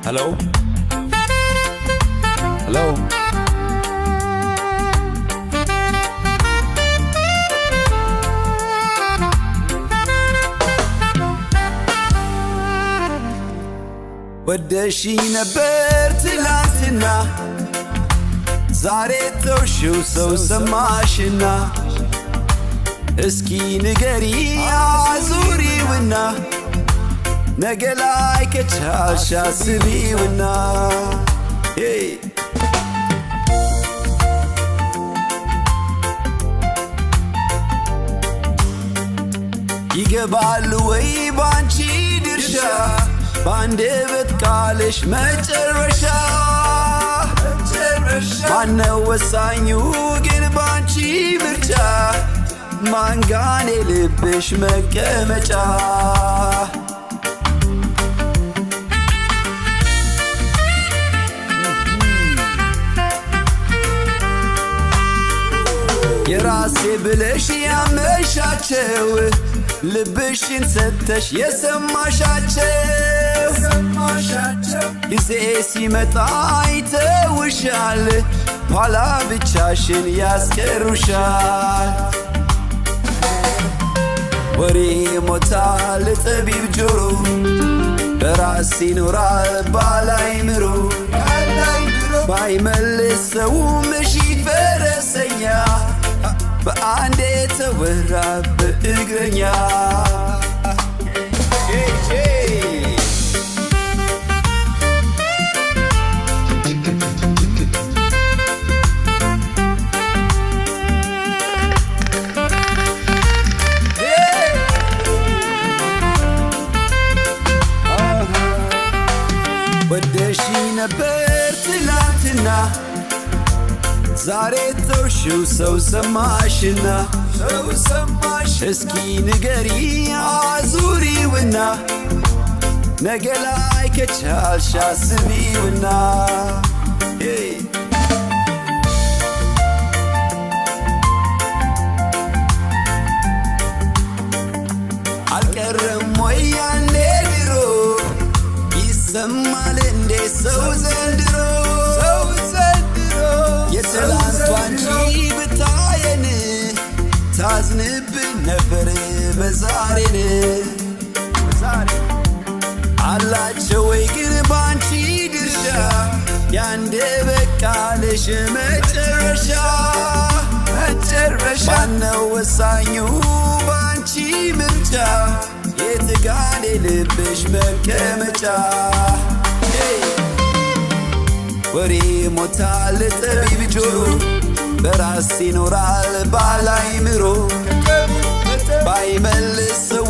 Hello? Hello? ወደሽኝ ነበር ትላንትና ዛሬ ተውሽው ሰው ሰማሽና እስኪ ንገሪ አዙሪውና ነገ ላይ ከቻልሽ አስቢውና ይገባል ወይ ባንቺ ድርሻ ባንደበት ቃልሽ መጨረሻ ማነው ወሳኙ ግን ባንቺ ምርጫ ማንጋኔ ልብሽ መቀመጫ የራሴ ብለሽ ያመሻቸው ልብሽን ሰተሽ የሰማሻቸው ጊዜ ሲመጣ ይተውሻል ኋላ ብቻሽን ያስቀሩሻል ወሬ ሞታል ጠቢብ ጆሮ በራስ ይኖራል ባላይምሮ ባይመልስ ሰውም እሺ ፈረሰኛ በአንዴ ተወራ በእግረኛ ወደሽኝ ነበር ትላንትና ዛሬ ተውሽው ሰው ሰማሽና እስኪ ንገሪ አዙሪውና ነገ ላይ ከቻልሽ አስቢውና አልቀረም ወይ ያኔ ድሮ ይሰማል እንዴ ሰው ዘንድሮ የትላንቱ አንቺ ብታየን ታዝንብን ነበር በዛሬን አላቸው ወይ ግን ባንቺ ድርሻ ያንደ በቃልሽ መጨረሻ ማነው ወሳኙ ባንቺ ምርጫ የትጋኔ ልብሽ መቀመጫ ወሬ ሞታል ጠቢብ ጆሮ በራስ ይኖራል ባላይምሮ ባይመልስ ሰው